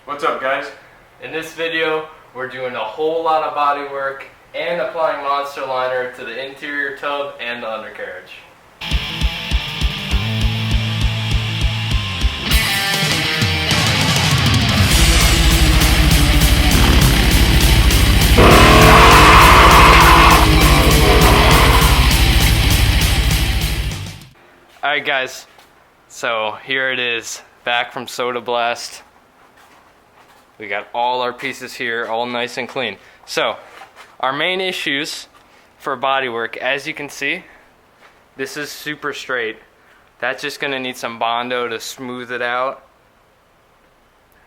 What's up, guys? In this video, we're doing a whole lot of body work and applying Monstaliner to the interior tub and the undercarriage. Alright guys, so here it is, back from Soda Blast. We got all our pieces here, all nice and clean. So, our main issues for bodywork, as you can see, this is super straight. That's just gonna need some Bondo to smooth it out.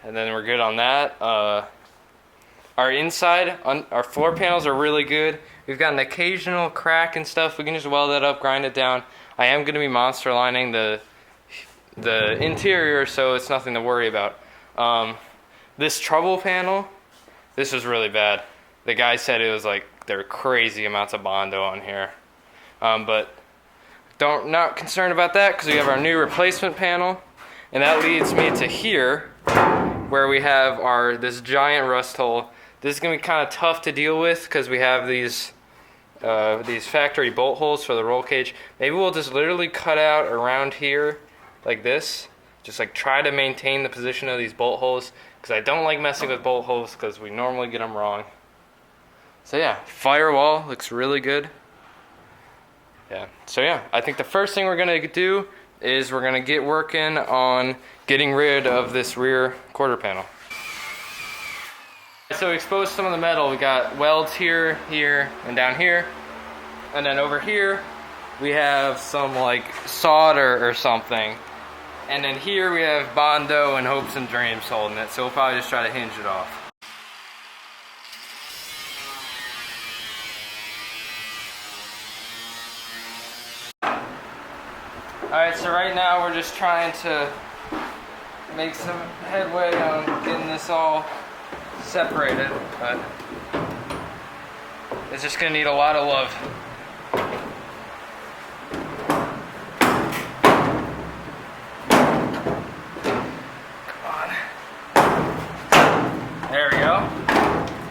And then we're good on that. Our inside, our floor panels are really good. We've got an occasional crack and stuff. We can just weld that up, grind it down. I am gonna be monster lining the interior, so it's nothing to worry about. This trouble panel, this was really bad. The guy said it was like there were crazy amounts of Bondo on here. But not concerned about that because we have our new replacement panel, and that leads me to here where we have this giant rust hole. This is gonna be kind of tough to deal with because we have these factory bolt holes for the roll cage. Maybe we'll just literally cut out around here like this. Just like try to maintain the position of these bolt holes because I don't like messing with bolt holes because we normally get them wrong. So yeah, firewall looks really good. Yeah, so yeah, I think the first thing we're gonna do is we're gonna get working on getting rid of this rear quarter panel. So we exposed some of the metal. We got welds here, here, and down here. And then over here, we have some like solder or something. And then here we have Bondo and hopes and dreams holding it. So we'll probably just try to hinge it off. Alright, so right now we're just trying to make some headway on getting this all separated, but it's just gonna need a lot of love. Come on. There we go.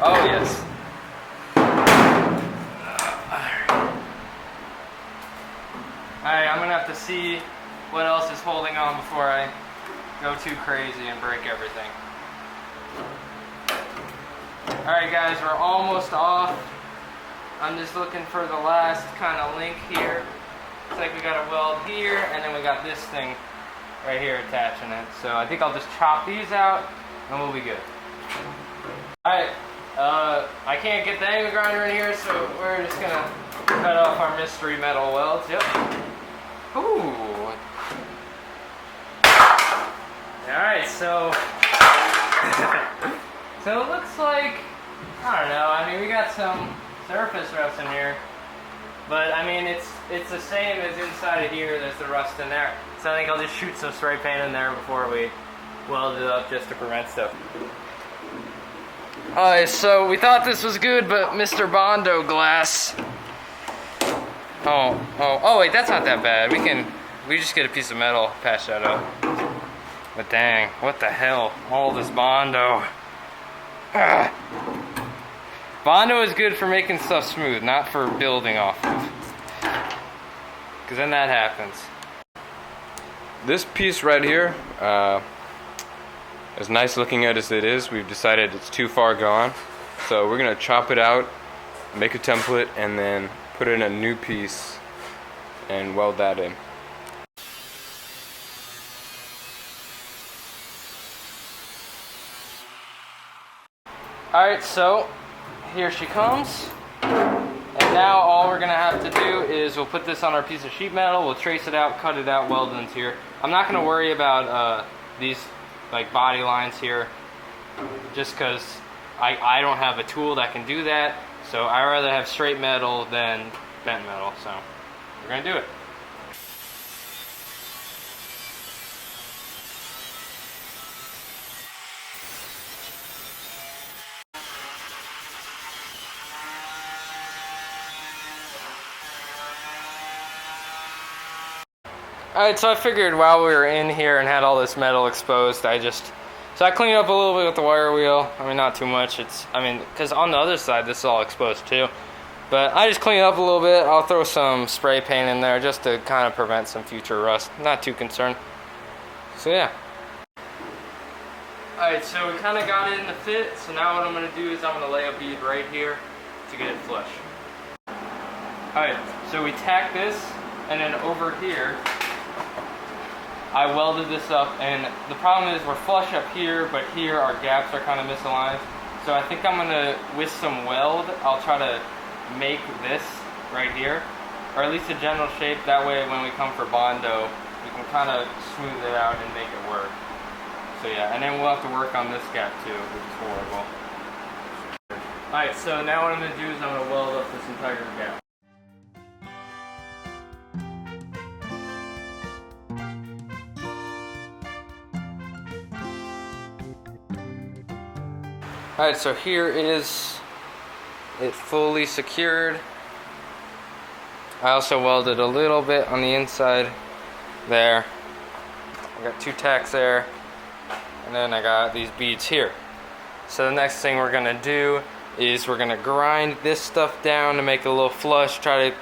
Oh yes. Alright, I'm gonna have to see what else is holding on before I go too crazy and break everything. Alright guys, we're almost off. I'm just looking for the last kind of link here. Looks like we got a weld here, and then we got this thing right here attaching it. So I think I'll just chop these out, and we'll be good. Alright, I can't get the angle grinder in here, so we're just gonna cut off our mystery metal welds. Yep. Ooh. Alright, so... so it looks like... I don't know, I mean we got some surface rust in here, but I mean it's the same as inside of here. There's the rust in there, so I think I'll just shoot some spray paint in there before we weld it up just to prevent stuff. Alright, so we thought this was good, but Mr. Bondo glass. Oh wait, that's not that bad. We just get a piece of metal, patch that up. But dang, what the hell? All this Bondo. Ugh. Bondo is good for making stuff smooth, not for building off of. Because then that happens. This piece right here, as nice looking as it is, we've decided it's too far gone. So we're going to chop it out, make a template, and then put in a new piece and weld that in. Alright, so here she comes, and now all we're gonna have to do is we'll put this on our piece of sheet metal, we'll trace it out, cut it out, weld it into here. I'm not gonna worry about these like body lines here, just because I don't have a tool that can do that, so I rather have straight metal than bent metal, so we're gonna do it. Alright, so I figured while we were in here and had all this metal exposed, I just So I cleaned up a little bit with the wire wheel. I mean, not too much. Because on the other side, this is all exposed too. But I just cleaned up a little bit. I'll throw some spray paint in there just to kind of prevent some future rust. Not too concerned. So yeah. Alright, so we kind of got it in the fit. So now what I'm going to do is I'm going to lay a bead right here to get it flush. Alright, so we tack this, and then over here, I welded this up, and the problem is we're flush up here, but here our gaps are kind of misaligned. So I think I'm gonna, with some weld, I'll try to make this right here, or at least a general shape. That way when we come for Bondo, we can kind of smooth it out and make it work. So yeah, and then we'll have to work on this gap too, which is horrible. Alright, so now what I'm gonna do is I'm gonna weld up this entire gap. Alright, so here is it fully secured. I also welded a little bit on the inside there. I got 2 tacks there, and then I got these beads here. So the next thing we're gonna do is we're gonna grind this stuff down to make it a little flush, try to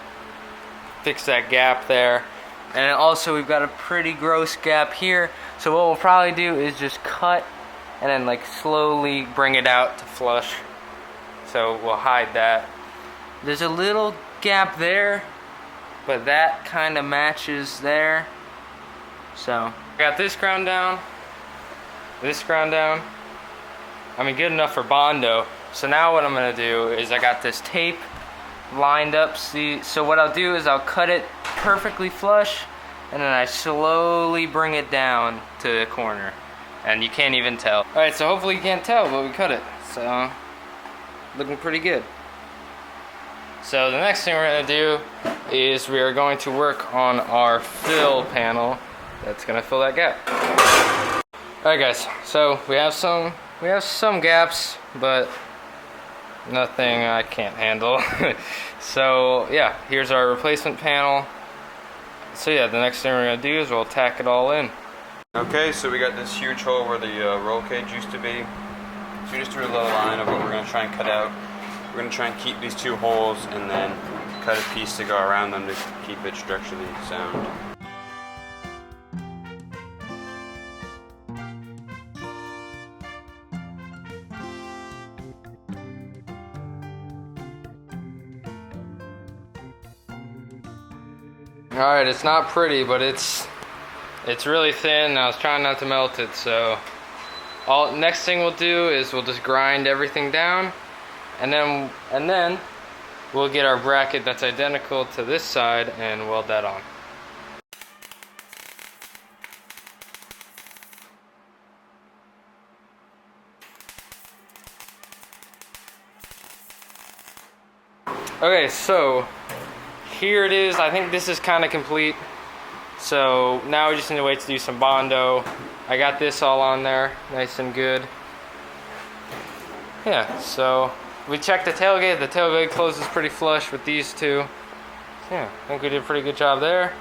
fix that gap there. And also we've got a pretty gross gap here, so what we'll probably do is just cut and then like slowly bring it out to flush. So we'll hide that. There's a little gap there, but that kind of matches there. So I got this ground down, this ground down. I mean, good enough for Bondo. So now what I'm gonna do is I got this tape lined up. See, so what I'll do is I'll cut it perfectly flush, and then I slowly bring it down to the corner. And you can't even tell. Alright, so hopefully you can't tell, but we cut it. So, looking pretty good. So the next thing we're going to do is we are going to work on our fill panel that's going to fill that gap. Alright guys, so we have some gaps, but nothing I can't handle. So yeah, here's our replacement panel. So yeah, the next thing we're going to do is we'll tack it all in. Okay, so we got this huge hole where the roll cage used to be. So we just drew a little line of what we're going to try and cut out. We're going to try and keep these 2 holes and then cut a piece to go around them to keep it structurally sound. Alright, it's not pretty, but it's really thin. I was trying not to melt it, so next thing we'll do is we'll just grind everything down, and then we'll get our bracket that's identical to this side and weld that on. Okay, so here it is. I think this is kind of complete. So now we just need to wait to do some Bondo. I got this all on there, nice and good. Yeah, so we checked the tailgate. The tailgate closes pretty flush with these 2. Yeah, I think we did a pretty good job there.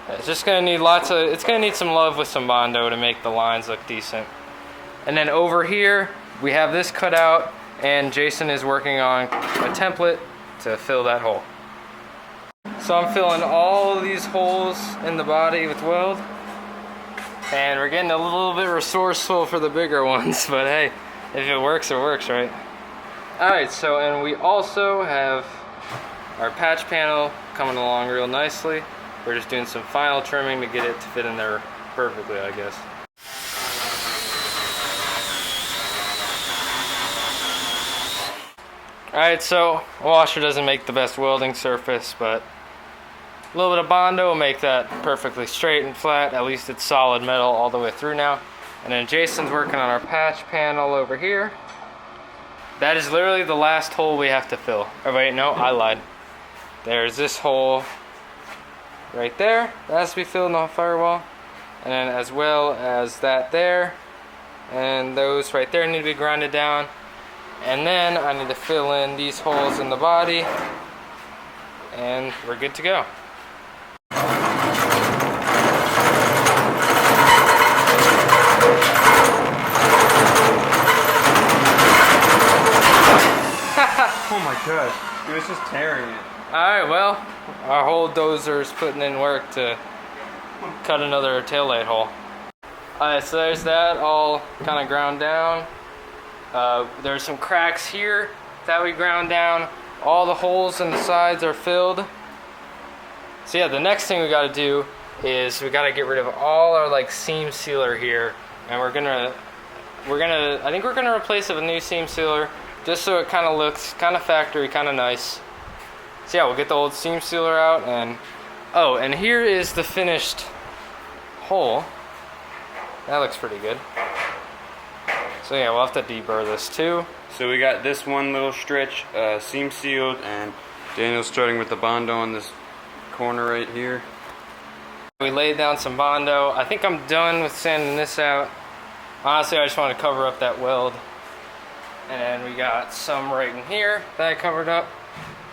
It's just gonna need it's gonna need some love with some Bondo to make the lines look decent. And then over here, we have this cut out, and Jason is working on a template to fill that hole. So I'm filling all of these holes in the body with weld, and we're getting a little bit resourceful for the bigger ones, but hey, if it works, right? Alright, so and we also have our patch panel coming along real nicely. We're just doing some final trimming to get it to fit in there perfectly, I guess. Alright, so a washer doesn't make the best welding surface, but a little bit of Bondo will make that perfectly straight and flat. At least it's solid metal all the way through now. And then Jason's working on our patch panel over here. That is literally the last hole we have to fill. Oh wait, no, I lied. There's this hole right there. That has to be filled in the firewall. And then as well as that there. And those right there need to be grinded down. And then I need to fill in these holes in the body. And we're good to go. Oh my god, it was just tearing it. Alright, well, our whole dozer is putting in work to cut another taillight hole. Alright, so there's that all kind of ground down. There's some cracks here that we ground down. All the holes in the sides are filled. So yeah, the next thing we got to do is we got to get rid of all our like seam sealer here, and I think we're gonna replace it with a new seam sealer, just so it kind of looks kind of factory, kind of nice. So yeah, we'll get the old seam sealer out, and oh, and here is the finished hole. That looks pretty good. So yeah, we'll have to deburr this too. So we got this one little stretch seam sealed, and Daniel's starting with the Bondo on this corner right here. We laid down some Bondo. I think I'm done with sanding this out. Honestly, I just want to cover up that weld. And we got some right in here that I covered up,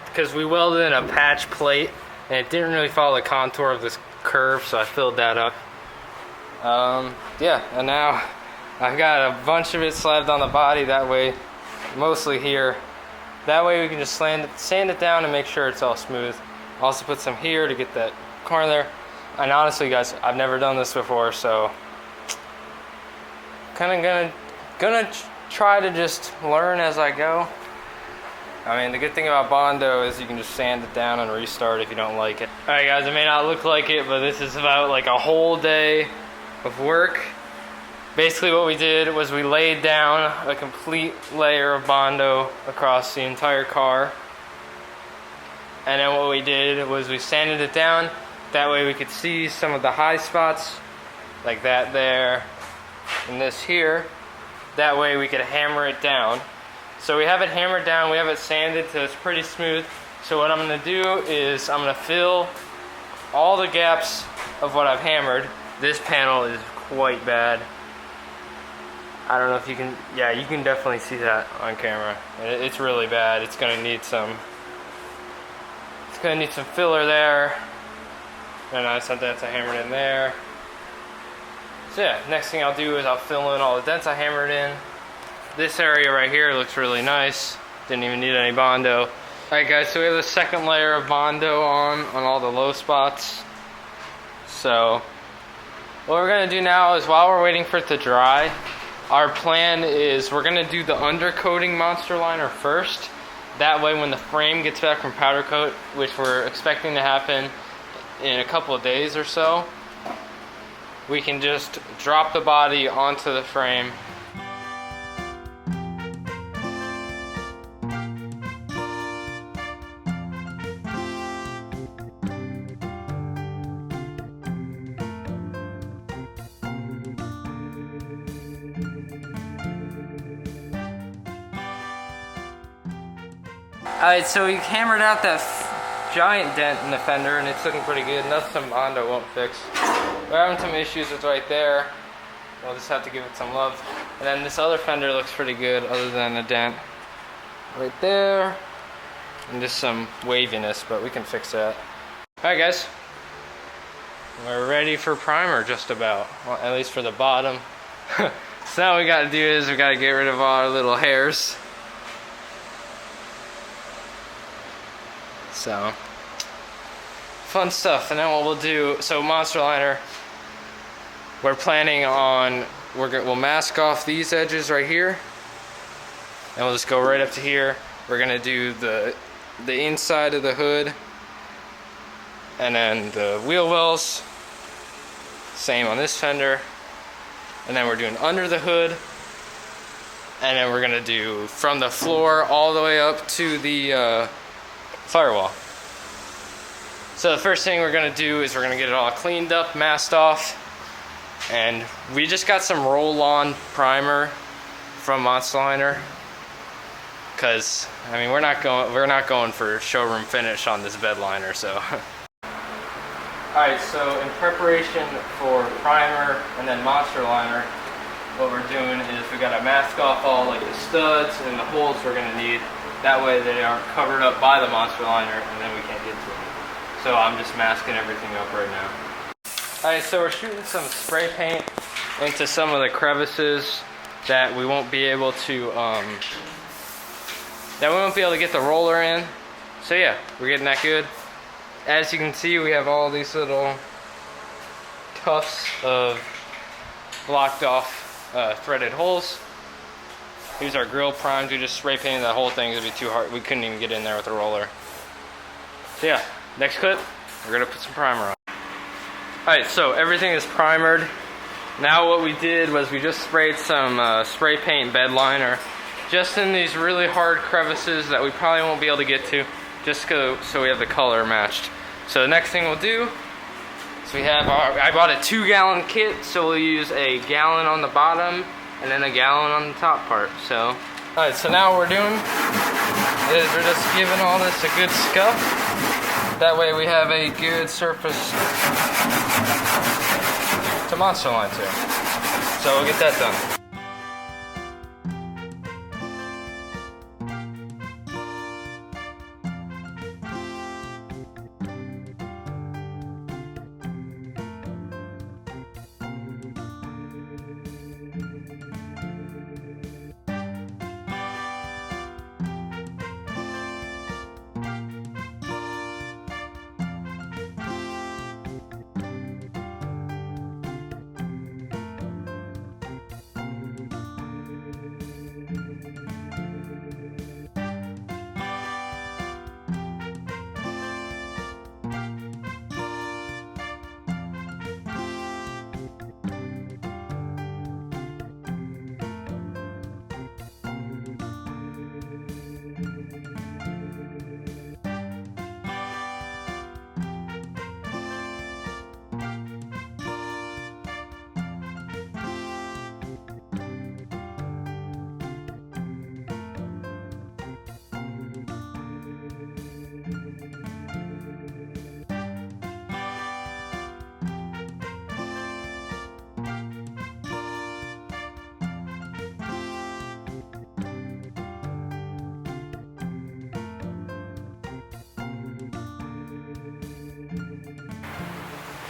because we welded in a patch plate and it didn't really follow the contour of this curve, so I filled that up. Yeah, and now I've got a bunch of it slabbed on the body, that way, mostly here. That way we can just sand it down and make sure it's all smooth. Also put some here to get that corner there. And honestly, guys, I've never done this before, so kind of gonna try to just learn as I go. I mean, the good thing about Bondo is you can just sand it down and restart if you don't like it. All right, guys, it may not look like it, but this is about like a whole day of work. Basically what we did was we laid down a complete layer of Bondo across the entire car. And then what we did was we sanded it down. That way we could see some of the high spots, like that there and this here. That way we could hammer it down. So we have it hammered down, we have it sanded so it's pretty smooth. So what I'm gonna do is I'm gonna fill all the gaps of what I've hammered. This panel is quite bad. I don't know if you can, yeah, you can definitely see that on camera. It's really bad. It's gonna need some filler there. And I said that's hammered in there. So yeah, next thing I'll do is I'll fill in all the dents I hammered in. This area right here looks really nice. Didn't even need any Bondo. Alright guys, so we have the second layer of Bondo on all the low spots. So what we're gonna do now is, while we're waiting for it to dry, our plan is we're gonna do the undercoating Monstaliner first. That way when the frame gets back from powder coat, which we're expecting to happen in a couple of days or so, we can just drop the body onto the frame. Alright, so we hammered out that giant dent in the fender, and it's looking pretty good. Nothing Bondo won't fix. We're having some issues with right there. We'll just have to give it some love. And then this other fender looks pretty good, other than a dent right there, and just some waviness, but we can fix that. Alright guys, we're ready for primer just about. Well, at least for the bottom. So now what we gotta do is we gotta get rid of all our little hairs. So, fun stuff. And then what we'll do, so Monstaliner, we're planning on, we'll mask off these edges right here, and we'll just go right up to here. We're gonna do the inside of the hood, and then the wheel wells, same on this fender, and then we're doing under the hood, and then we're gonna do from the floor all the way up to the firewall. So the first thing we're gonna do is we're gonna get it all cleaned up, masked off, and we just got some roll-on primer from Monstaliner, because I mean we're not going for showroom finish on this bed liner. So alright, so in preparation for primer and then Monstaliner, what we're doing is we gotta mask off all like the studs and the holes we're gonna need. That way they aren't covered up by the Monstaliner and then we can't get to them. So I'm just masking everything up right now. Alright, so we're shooting some spray paint into some of the crevices that we won't be able to that we won't be able to get the roller in. So yeah, we're getting that good. As you can see, we have all these little tufts of blocked off threaded holes. Here's our grill primed. We just spray painted that whole thing. It'd be too hard. We couldn't even get in there with a roller. So yeah, next clip, we're gonna put some primer on. Alright, so everything is primered. Now what we did was we just sprayed some spray paint bed liner just in these really hard crevices that we probably won't be able to get to, just so we have the color matched. So the next thing we'll do is we have I bought a 2-gallon kit, so we'll use a gallon on the bottom and then a gallon on the top part. So, alright, so now what we're doing is we're just giving all this a good scuff. That way we have a good surface to Monstaline to. So we'll get that done.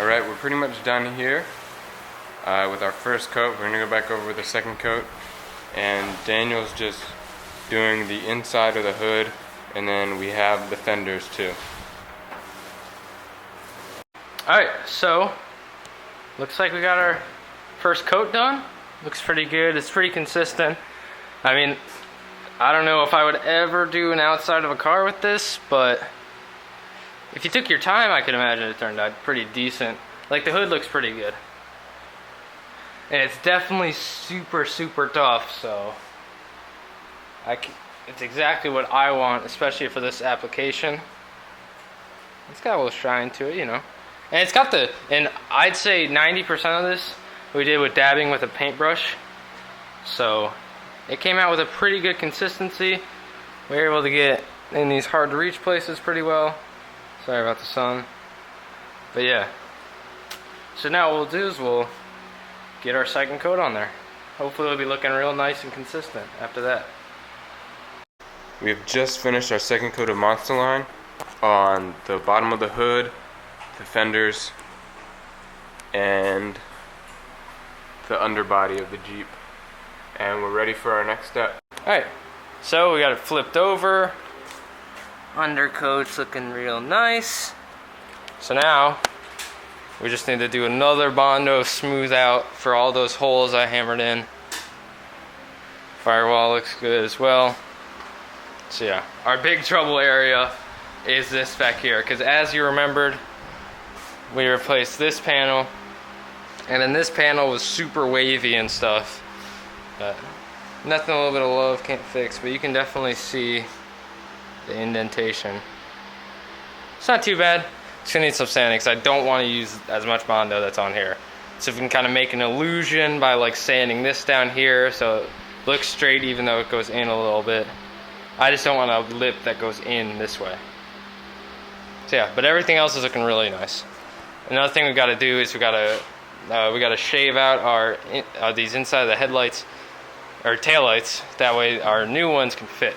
Alright, we're pretty much done here with our first coat. We're going to go back over with the second coat. And Daniel's just doing the inside of the hood, and then we have the fenders too. Alright, so looks like we got our first coat done. Looks pretty good. It's pretty consistent. I mean, I don't know if I would ever do an outside of a car with this, but if you took your time, I could imagine it turned out pretty decent. Like, the hood looks pretty good. And it's definitely super, super tough, so it's exactly what I want, especially for this application. It's got a little shine to it, you know. And it's got and I'd say 90% of this we did with dabbing with a paintbrush. So it came out with a pretty good consistency. We were able to get in these hard to reach places pretty well. Sorry about the sun. But yeah. So now what we'll do is we'll get our second coat on there. Hopefully it'll be looking real nice and consistent after that. We have just finished our second coat of Monstaline on the bottom of the hood, the fenders, and the underbody of the Jeep. And we're ready for our next step. Alright, so we got it flipped over. Undercoat's looking real nice. So now we just need to do another Bondo smooth out for all those holes I hammered in. Firewall looks good as well. So yeah, our big trouble area is this back here, because as you remembered, we replaced this panel, and then this panel was super wavy and stuff. But nothing a little bit of love can't fix, but you can definitely see the indentation. It's not too bad. Just gonna need some sanding because I don't want to use as much Bondo that's on here. So if we can kind of make an illusion by like sanding this down here so it looks straight even though it goes in a little bit. I just don't want a lip that goes in this way. So yeah, but everything else is looking really nice. Another thing we got to do is we got to shave out our these inside of the headlights or taillights. That way our new ones can fit.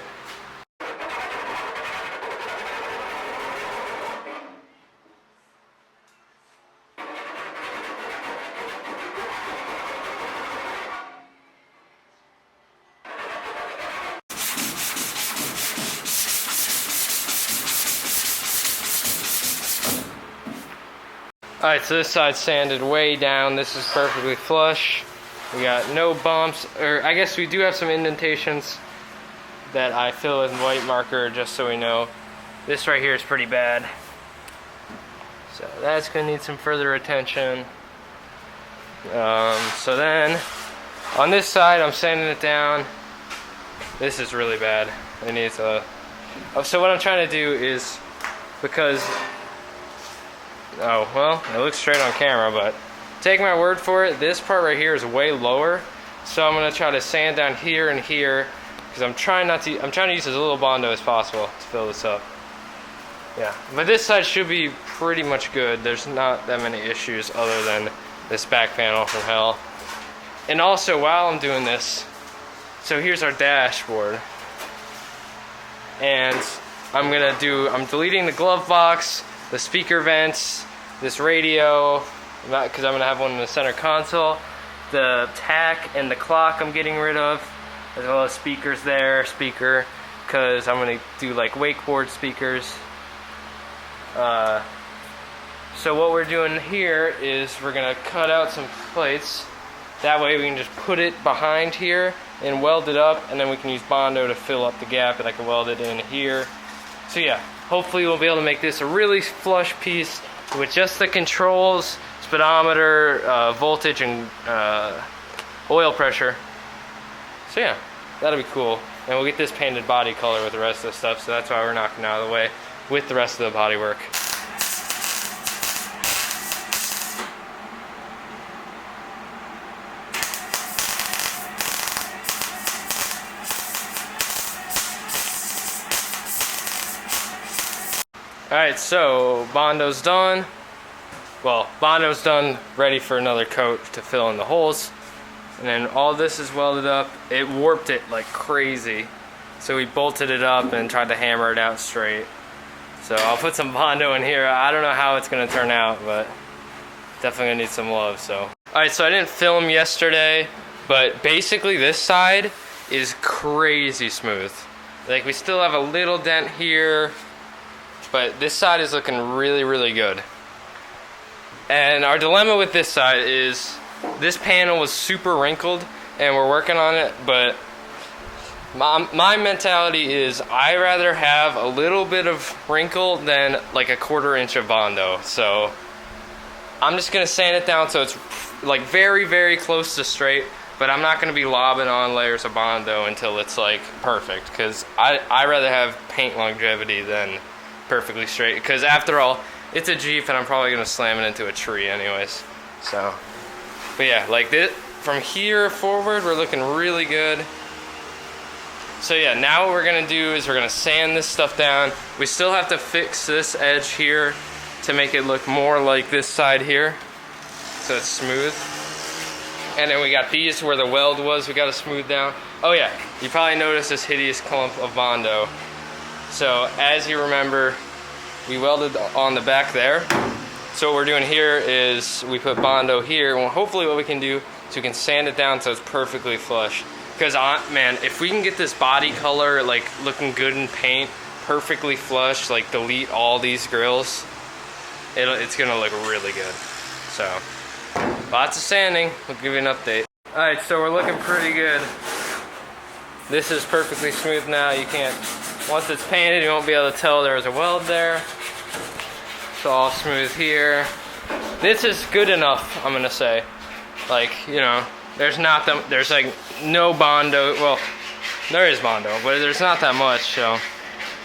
Alright, so this side's sanded way down. This is perfectly flush. We got no bumps, or I guess we do have some indentations that I fill with white marker just so we know. This right here is pretty bad. So that's gonna need some further attention. So then, on this side, I'm sanding it down. This is really bad. It needs a... So what I'm trying to do is, because... Oh, well, it looks straight on camera, but take my word for it, this part right here is way lower. So I'm gonna try to sand down here and here, because I'm trying to use as little Bondo as possible to fill this up. Yeah, but this side should be pretty much good. There's not that many issues other than this back panel from hell. And also, while I'm doing this, so here's our dashboard. And I'm deleting the glove box, the speaker vents, this radio, because I'm gonna have one in the center console, the tack and the clock I'm getting rid of, as well as speakers there, because I'm gonna do like wakeboard speakers. So what we're doing here is we're gonna cut out some plates. That way we can just put it behind here and weld it up, and then we can use Bondo to fill up the gap, and I can weld it in here. So yeah, hopefully we'll be able to make this a really flush piece with just the controls, speedometer, voltage, and oil pressure. So yeah, that'll be cool. And we'll get this painted body color with the rest of the stuff, so that's why we're knocking it out of the way with the rest of the body work. Alright, so Bondo's done. Well, Bondo's done, ready for another coat to fill in the holes. And then all this is welded up. It warped it like crazy. So we bolted it up and tried to hammer it out straight. So I'll put some Bondo in here. I don't know how it's gonna turn out, but definitely gonna need some love, so. Alright, so I didn't film yesterday, but basically this side is crazy smooth. Like, we still have a little dent here, but this side is looking really, really good. And our dilemma with this side is this panel was super wrinkled and we're working on it, but my mentality is I rather have a little bit of wrinkle than like a 1/4 inch of Bondo. So I'm just gonna sand it down so it's like very, very close to straight, but I'm not gonna be lobbing on layers of Bondo until it's like perfect, because I rather have paint longevity than perfectly straight, because after all, it's a Jeep and I'm probably gonna slam it into a tree anyways. So, but yeah, like this, from here forward, we're looking really good. So yeah, now what we're gonna do is we're gonna sand this stuff down. We still have to fix this edge here to make it look more like this side here, so it's smooth. And then we got these where the weld was, we gotta smooth down. Oh yeah, you probably noticed this hideous clump of Bondo. So as you remember, we welded on the back there. So what we're doing here is we put Bondo here, and hopefully what we can do is we can sand it down so it's perfectly flush. Because man, if we can get this body color like looking good in paint, perfectly flush, like delete all these grills, it's gonna look really good. So lots of sanding, we'll give you an update. Alright, so we're looking pretty good. This is perfectly smooth now. You can't, once it's painted, you won't be able to tell there was a weld there. It's all smooth here. This is good enough, I'm gonna say. Like, you know, there's like no Bondo. Well, there is Bondo, but there's not that much. So,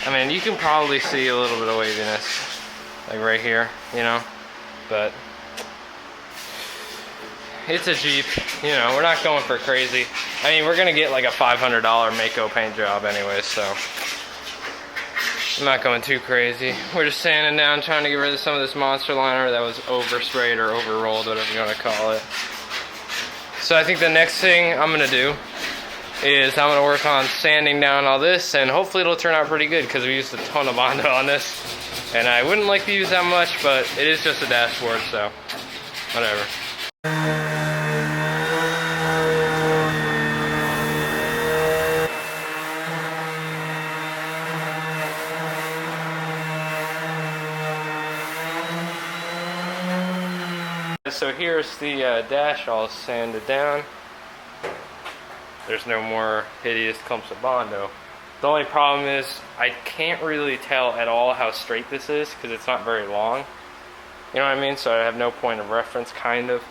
I mean, you can probably see a little bit of waviness, like right here, you know. But it's a Jeep, you know. We're not going for crazy. I mean, we're gonna get like a $500 Mako paint job anyway, so I'm not going too crazy. We're just sanding down, trying to get rid of some of this Monstaliner that was oversprayed or overrolled, whatever you want to call it. So I think the next thing I'm gonna do is I'm gonna work on sanding down all this, and hopefully it'll turn out pretty good because we used a ton of Bondo on this. And I wouldn't like to use that much, but it is just a dashboard, so whatever. so here's the dash all sanded down. There's no more hideous clumps of Bondo. The only problem is I can't really tell at all how straight this is because it's not very long. You know what I mean? So I have no point of reference, kind of.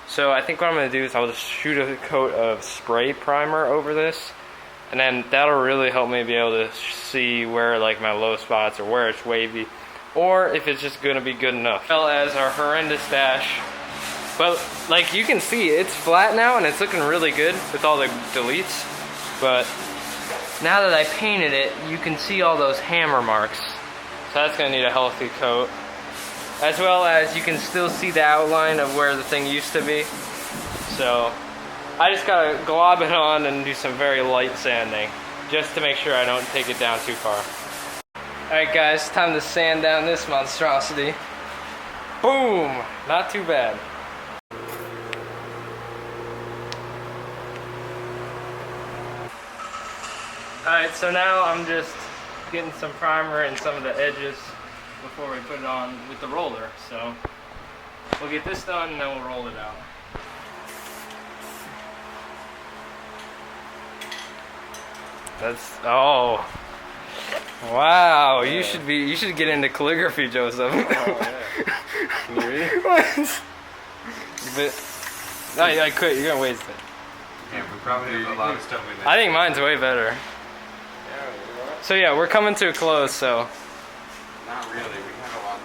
So I think what I'm going to do is I'll just shoot a coat of spray primer over this, and then that'll really help me be able to see where like my low spots or where it's wavy, or if it's just going to be good enough. As well as our horrendous dash. But like you can see, it's flat now and it's looking really good with all the deletes. But now that I painted it, you can see all those hammer marks. So that's going to need a healthy coat. As well as you can still see the outline of where the thing used to be. So I just gotta glob it on and do some very light sanding, just to make sure I don't take it down too far. Alright guys, time to sand down this monstrosity. Boom! Not too bad. Alright, so now I'm just getting some primer in some of the edges before we put it on with the roller. So we'll get this done and then we'll roll it out. That's, oh wow, yeah. You should get into calligraphy, Joseph. Oh, yeah. Can you read? But I quit, you're gonna waste it. Yeah, we probably have a lot of stuff we missed. I think mine's way better. So yeah, we're coming to a close, so. Not really, we have a lot.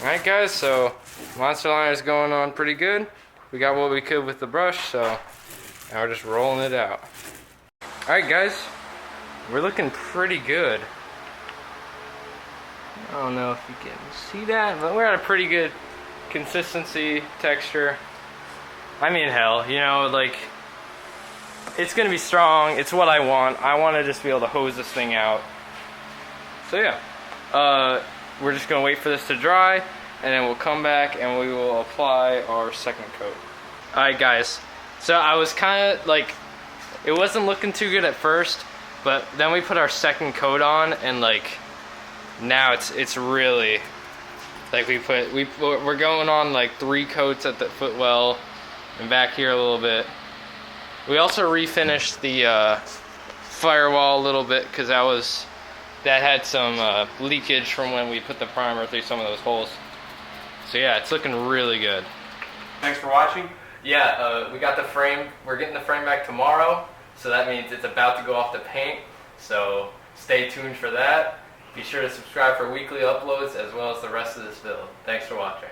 Alright guys, so Monstaliner is going on pretty good. We got what we could with the brush, so now we're just rolling it out. Alright guys, we're looking pretty good. I don't know if you can see that, but we're at a pretty good consistency, texture. I mean, hell, you know, like, it's gonna be strong. It's what I want. I want to just be able to hose this thing out. So yeah, we're just gonna wait for this to dry, and then we'll come back and we will apply our second coat. Alright guys, so I was kind of like, it wasn't looking too good at first, but then we put our second coat on, and like, now it's really, like we're going on like 3 coats at the footwell and back here a little bit. We also refinished the firewall a little bit because that had some leakage from when we put the primer through some of those holes. So yeah, it's looking really good. Thanks for watching. Yeah, we got the frame. We're getting the frame back tomorrow, so that means it's about to go off the paint. So stay tuned for that. Be sure to subscribe for weekly uploads as well as the rest of this build. Thanks for watching.